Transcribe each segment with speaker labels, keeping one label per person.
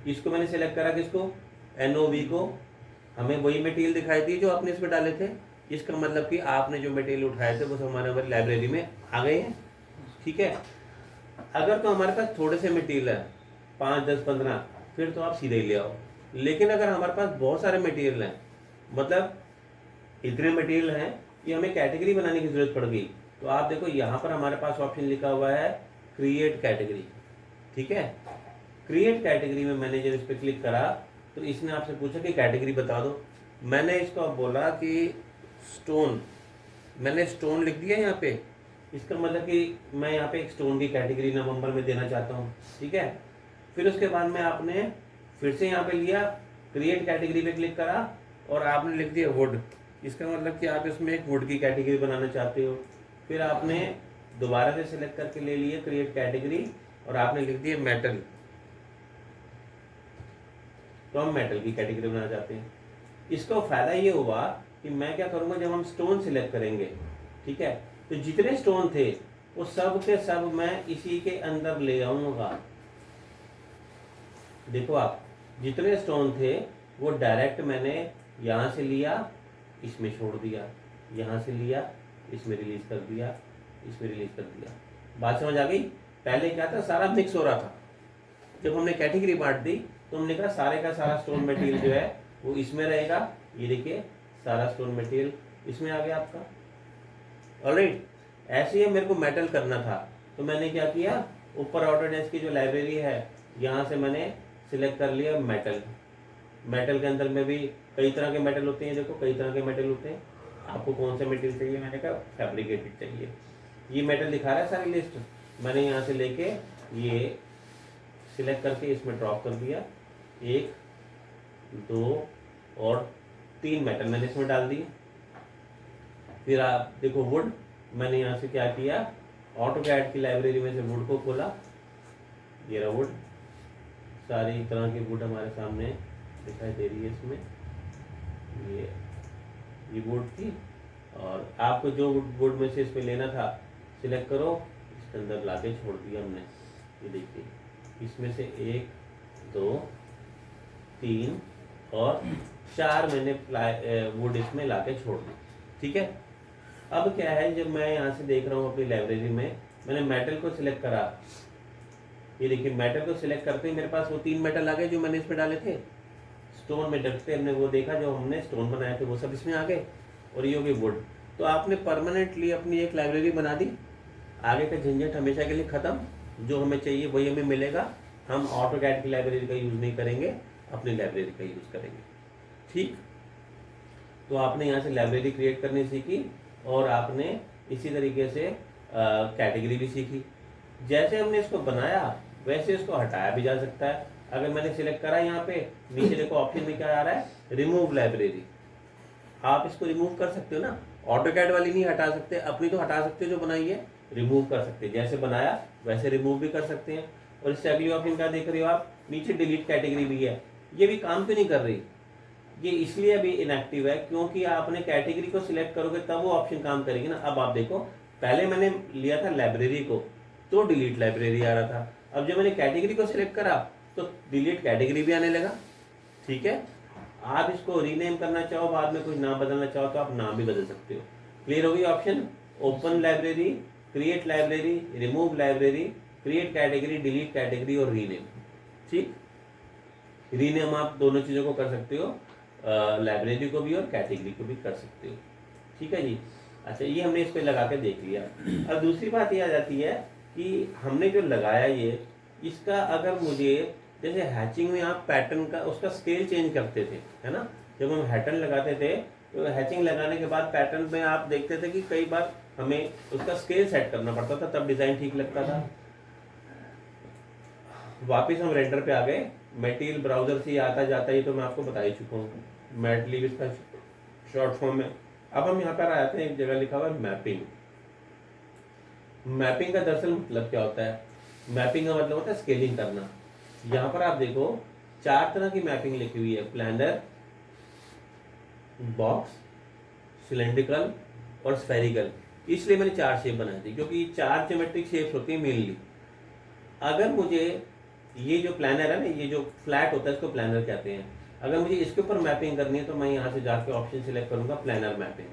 Speaker 1: इसको मैंने सेलेक्ट करा, किसको, NOV को। हमें वही मटेरियल दिखाई दी जो आपने इसमें डाले थे। इसका मतलब कि आपने जो मटेरियल उठाए थे वो सब हमारे लाइब्रेरी में आ गए हैं। ठीक है। अगर तो हमारे पास थोड़े से मटेरियल है, 5, 10, 15, फिर तो आप सीधे ही ले आओ। लेकिन अगर हमारे पास बहुत सारे मटेरियल हैं, मतलब इतने मटेरियल हैं कि हमें कैटेगरी बनाने की जरूरत पड़ गई, तो आप देखो यहाँ पर हमारे पास ऑप्शन लिखा हुआ है क्रिएट कैटेगरी। ठीक है। क्रिएट कैटेगरी में मैंने जब इस पर क्लिक करा तो इसने आपसे पूछा कि कैटेगरी बता दो। मैंने इसको बोला कि स्टोन, मैंने स्टोन लिख दिया यहाँ पे। इसका मतलब कि मैं यहाँ पे एक स्टोन की कैटेगरी नवंबर में देना चाहता हूँ। ठीक है। फिर उसके बाद में आपने फिर से यहाँ पे लिया, क्रिएट कैटेगरी पे क्लिक करा और आपने लिख दिया वुड। इसका मतलब कि आप इसमें एक वुड की कैटेगरी बनाना चाहते हो। फिर आपने दोबारा से सिलेक्ट करके ले लिए क्रिएट कैटेगरी और आपने लिख दिया मेटल, तो हम मेटल की कैटेगरी बनाना चाहते हैं। इसका फायदा ये हुआ कि मैं क्या करूंगा, जब हम स्टोन सिलेक्ट करेंगे, ठीक है, तो जितने स्टोन थे वो सब के सब मैं इसी के अंदर ले आऊंगा। देखो आप, जितने स्टोन थे वो डायरेक्ट मैंने यहाँ से लिया, इसमें छोड़ दिया, यहाँ से लिया, इसमें रिलीज कर दिया, इसमें रिलीज कर दिया। बात समझ आ गई? पहले क्या था, सारा मिक्स हो रहा था। जब हमने कैटेगरी बांट दी तो हमने कहा सारे का सारा स्टोन मटेरियल जो है वो इसमें रहेगा। ये देखिए सारा स्टोन मटेरियल इसमें आ गया आपका। ऑलराइट। ऐसे ही मेरे को मेटल करना था तो मैंने क्या किया, ऊपर ऑटोडेस्क की जो लाइब्रेरी है यहाँ से मैंने सिलेक्ट कर लिया मेटल। मेटल के अंदर में भी कई तरह के मेटल होते हैं। देखो कई तरह के मेटल होते हैं। आपको कौन सा मटेरियल चाहिए? मैंने कहा फैब्रिकेटेड चाहिए। ये मेटल दिखा रहा है सारी लिस्ट। मैंने यहाँ से लेके ये सिलेक्ट करके इसमें ड्रॉप कर दिया। 1, 2 और 3 मेटल मैंने इसमें डाल दिए। फिर आप देखो वुड, मैंने यहाँ से क्या किया, ऑटोकैड की लाइब्रेरी में से वुड को खोला। ये रहा वुड, सारी तरह की वुड हमारे सामने दिखाई दे रही है इसमें। ये वुड थी और आपको जो वुड में से इसमें लेना था सिलेक्ट करो, इसके अंदर लाके छोड़ दिया हमने। ये देखिए इसमें से 1, 2, 3 और 4 मैंने वुड इसमें लाके छोड़ दी। ठीक है। अब क्या है, जब मैं यहाँ से देख रहा हूँ अपनी लाइब्रेरी में, मैंने मेटल को सिलेक्ट करा। ये देखिए मेटल को सिलेक्ट करते ही मेरे पास वो 3 मेटल आ गए जो मैंने इसमें डाले थे। स्टोन मेटल थे, हमने वो देखा, जो हमने स्टोन बनाए थे वो सब इसमें आ गए और ये हो गई वुड। तो आपने परमानेंटली अपनी एक लाइब्रेरी बना दी। आगे का झंझट हमेशा के लिए ख़त्म। जो हमें चाहिए वही हमें मिलेगा। हम ऑटोकैड की लाइब्रेरी का यूज़ नहीं करेंगे, अपनी लाइब्रेरी का यूज़ करेंगे। ठीक। तो आपने यहाँ से लाइब्रेरी क्रिएट करनी सीखी और आपने इसी तरीके से कैटेगरी भी सीखी। जैसे हमने इसको बनाया वैसे इसको हटाया भी जा सकता है। अगर मैंने सिलेक्ट करा, यहाँ पे नीचे देखो ऑप्शन में क्या आ रहा है, रिमूव लाइब्रेरी। आप इसको रिमूव कर सकते हो ना। ऑटोकैड वाली नहीं हटा सकते, अपनी तो हटा सकते हो जो बनाई है, रिमूव कर सकते हैं। जैसे बनाया वैसे रिमूव भी कर सकते हैं। और इससे अगली ऑप्शन क्या देख रहे हो आप, नीचे डिलीट कैटेगरी भी है। ये भी काम क्यों नहीं कर रही? ये इसलिए अभी इनएक्टिव है क्योंकि आपने कैटेगरी को सिलेक्ट करोगे तब वो ऑप्शन काम करेगी ना। अब आप देखो, पहले मैंने लिया था लाइब्रेरी को तो डिलीट लाइब्रेरी आ रहा था। अब जब मैंने कैटेगरी को सिलेक्ट करा तो डिलीट कैटेगरी भी आने लगा। ठीक है। आप इसको रीनेम करना चाहो, बाद में कोई नाम बदलना चाहो तो आप नाम भी बदल सकते हो। क्लियर होगी option? Open library, create library, remove library, create category, delete category और रीनेम। ठीक। रीनेम आप दोनों चीज़ों को कर सकते हो, लाइब्रेरी को भी और कैटेगरी को भी कर सकते हो। ठीक है जी। अच्छा, ये हमने इस पर लगा के देख लिया। अब दूसरी बात ये आ जाती है कि हमने जो लगाया ये, इसका अगर मुझे, जैसे हैचिंग में आप पैटर्न का उसका स्केल चेंज करते थे, है ना। जब हम हैटन लगाते थे तो हैचिंग लगाने के बाद पैटर्न में आप देखते थे कि कई बार हमें उसका स्केल सेट करना पड़ता था, तब डिज़ाइन ठीक लगता था। वापस हम रेंडर पे आ गए। मटेरियल ब्राउजर से आता जाता है, ये तो मैं आपको बता ही चुका हूँ। मैटलीब इसका शॉर्ट फॉर्म में। अब हम यहाँ पर आते हैं, एक जगह लिखा हुआ है मैपिंग। मैपिंग का दरअसल मतलब क्या होता है? मैपिंग का मतलब होता है स्केलिंग करना। यहाँ पर आप देखो 4 तरह की मैपिंग लिखी हुई है, प्लैनर, बॉक्स, सिलेंड्रिकल और स्फेरिकल। इसलिए मैंने 4 शेप बनाई थी क्योंकि 4 ज्योमेट्रिक शेप्स होती है मेनली। अगर मुझे ये जो प्लानर है ना, ये जो फ्लैट होता है इसको प्लानर कहते हैं। अगर मुझे इसके ऊपर मैपिंग करनी है तो मैं यहाँ से जाके ऑप्शन सिलेक्ट करूँगा प्लानर मैपिंग।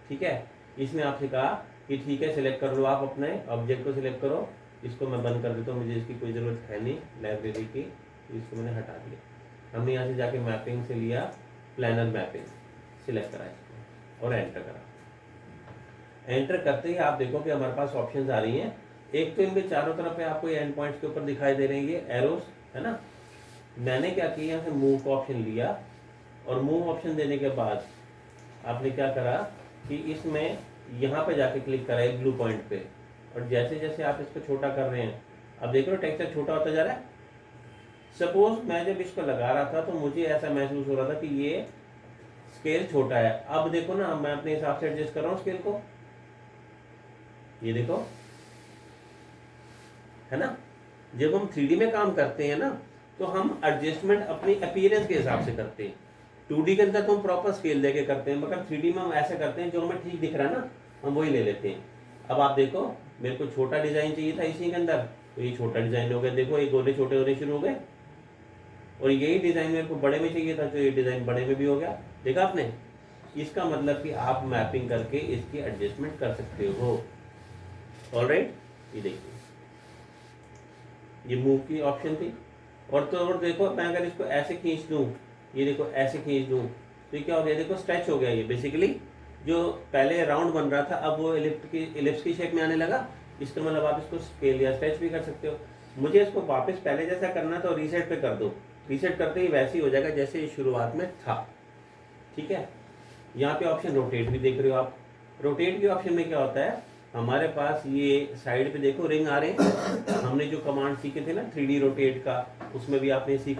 Speaker 1: ठीक है, इसमें आपसे कहा कि ठीक है सिलेक्ट कर लो, आप अपने ऑब्जेक्ट को सिलेक्ट करो। इसको मैं बंद कर देता हूँ, मुझे इसकी कोई ज़रूरत है नहीं लाइब्रेरी की, तो इसको मैंने हटा दिया। हमने यहाँ से जाके मैपिंग से लिया प्लानर मैपिंग, सिलेक्ट करा इसको और एंटर करा। एंटर करते ही आप देखो कि हमारे पास ऑप्शंस आ रही हैं। एक तो इनके चारों तरफ पे आपको एंड पॉइंट्स के ऊपर दिखाई दे रहे हैं ये एरोस, है ना। मैंने क्या किया, यहाँ से मूव का ऑप्शन लिया और मूव ऑप्शन देने के बाद आपने क्या करा कि इसमें यहाँ पे जाके क्लिक करा है ब्लू पॉइंट पे, और जैसे जैसे आप इसको छोटा कर रहे हैं, अब देख रहे हो टेक्सचर छोटा होता जा रहा है। सपोज मैं जब इसको लगा रहा था तो मुझे ऐसा महसूस हो रहा था कि ये स्केल छोटा है। अब देखो ना, मैं अपने हिसाब से एडजस्ट कर रहा हूँ स्केल को, ये देखो, है ना। जब हम 3D में काम करते हैं ना तो हम एडजस्टमेंट अपनी अपीयरेंस के हिसाब से करते हैं। 2D के अंदर तो हम प्रॉपर स्केल देके करते हैं, मगर 3D में हम ऐसे करते हैं जो हमें ठीक दिख रहा है ना, हम वही ले लेते हैं। अब आप देखो, मेरे को छोटा डिजाइन चाहिए था इसी के अंदर, तो ये छोटा डिजाइन हो गया। देखो ये गोले छोटे होने शुरू हो गए, और यही डिजाइन मेरे को बड़े में चाहिए था तो ये डिजाइन बड़े में भी हो गया। देखा आपने, इसका मतलब कि आप मैपिंग करके इसकी एडजस्टमेंट कर सकते हो। ऑलराइट, ये देखिए ये मूव की ऑप्शन थी। और तो और देखो, मैं अगर इसको ऐसे खींच दूं, ये देखो ऐसे खींच दूं तो ये क्या हो गया, देखो स्ट्रेच हो गया। ये बेसिकली जो पहले राउंड बन रहा था अब वो इलिप्स की शेप में आने लगा। इसका मतलब आप इसको स्केल या स्ट्रेच भी कर सकते हो। मुझे इसको वापस पहले जैसा करना तो रीसेट पे कर दो, रीसेट करते ही वैसे ही हो जाएगा जैसे शुरुआत में था। ठीक है, यहाँ पे ऑप्शन रोटेट भी देख रहे हो आप। रोटेट के ऑप्शन में क्या होता है, हमारे पास ये साइड पे देखो रिंग आ रहे हैं। हमने जो कमांड सीखे थे ना 3D रोटेट का, उसमें भी आपने सीखा